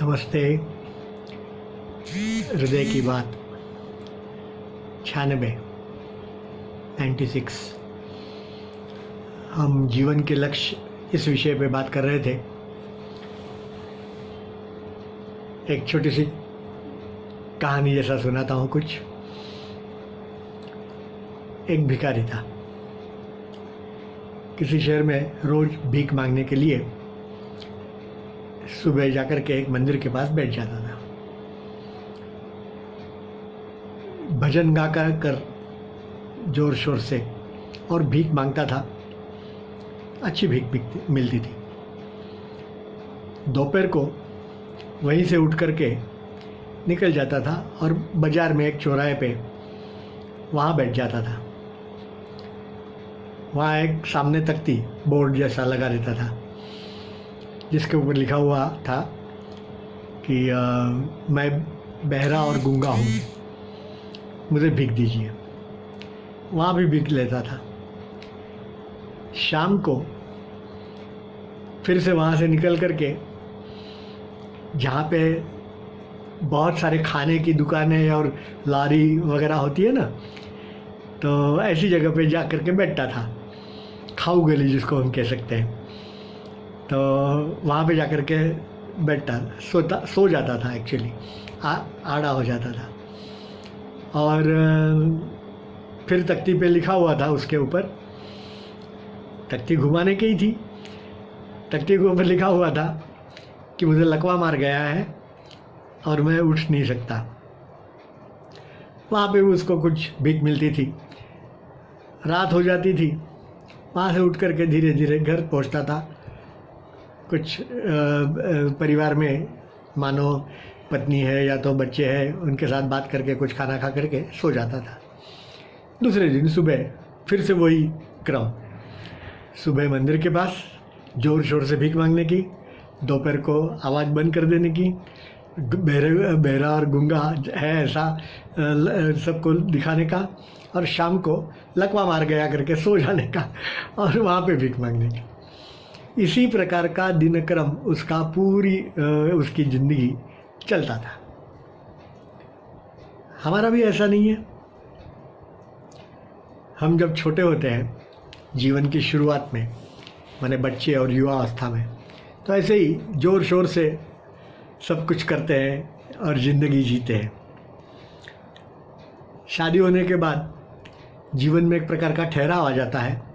नमस्ते। हृदय की बात 96 96। हम जीवन के लक्ष्य इस विषय पे बात कर रहे थे। एक छोटी सी कहानी जैसा सुनाता हूँ कुछ। एक भिखारी था, किसी शहर में रोज भीख मांगने के लिए सुबह जाकर के एक मंदिर के पास बैठ जाता था। भजन गा कर जोर शोर से और भीख मांगता था। अच्छी भीख मिलती थी। दोपहर को वहीं से उठ करके निकल जाता था और बाज़ार में एक चौराहे पे वहाँ बैठ जाता था। वहाँ एक सामने तख्ती बोर्ड जैसा लगा रहता था जिसके ऊपर लिखा हुआ था कि मैं बहरा और गूंगा हूँ, मुझे भीख दीजिए। वहाँ भी भीख लेता था। शाम को फिर से वहाँ से निकल करके जहाँ पे बहुत सारे खाने की दुकानें और लारी वगैरह होती है ना, तो ऐसी जगह पे जा कर के बैठता था। खाऊ गली जिसको हम कह सकते हैं। तो वहाँ पे जा कर के बैठता, सो जाता था। एक्चुअली आड़ा हो जाता था। और फिर तख्ती पे लिखा हुआ था, उसके ऊपर तख्ती घुमाने की ही थी। तख्ती के ऊपर लिखा हुआ था कि मुझे लकवा मार गया है और मैं उठ नहीं सकता। वहाँ पे उसको कुछ भीख मिलती थी। रात हो जाती थी। वहाँ से उठ कर के धीरे धीरे घर पहुँचता था। कुछ परिवार में मानो पत्नी है या तो बच्चे हैं, उनके साथ बात करके कुछ खाना खा करके सो जाता था। दूसरे दिन सुबह फिर से वही क्रम। सुबह मंदिर के पास ज़ोर शोर से भीख मांगने की, दोपहर को आवाज़ बंद कर देने की, बहरा और गूंगा है ऐसा सबको दिखाने का, और शाम को लकवा मार गया करके सो जाने का और वहाँ पे भीख मांगने की। इसी प्रकार का दिनक्रम उसका पूरी उसकी ज़िंदगी चलता था। हमारा भी ऐसा नहीं है। हम जब छोटे होते हैं, जीवन की शुरुआत में, माने बच्चे और युवा अवस्था में, तो ऐसे ही ज़ोर शोर से सब कुछ करते हैं और ज़िंदगी जीते हैं। शादी होने के बाद जीवन में एक प्रकार का ठहराव आ जाता है।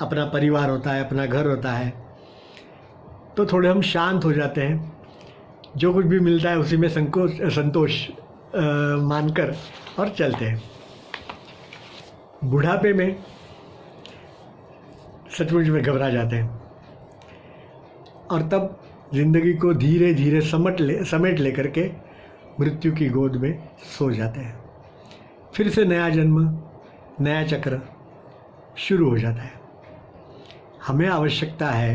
अपना परिवार होता है, अपना घर होता है, तो थोड़े हम शांत हो जाते हैं। जो कुछ भी मिलता है उसी में संतोष मानकर और चलते हैं। बुढ़ापे में सचमुच में घबरा जाते हैं और तब जिंदगी को धीरे धीरे समेट लेकर के मृत्यु की गोद में सो जाते हैं। फिर से नया जन्म, नया चक्र शुरू हो जाता है। हमें आवश्यकता है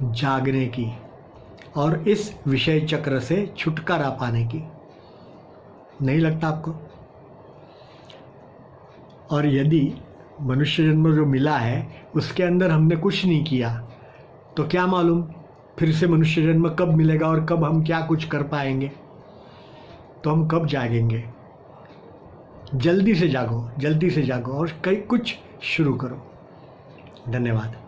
जागने की और इस विषय चक्र से छुटकारा पाने की। नहीं लगता आपको? और यदि मनुष्य जन्म जो मिला है उसके अंदर हमने कुछ नहीं किया, तो क्या मालूम फिर से मनुष्य जन्म कब मिलेगा और कब हम क्या कुछ कर पाएंगे। तो हम कब जागेंगे? जल्दी से जागो, जल्दी से जागो और कई कुछ शुरू करो। धन्यवाद।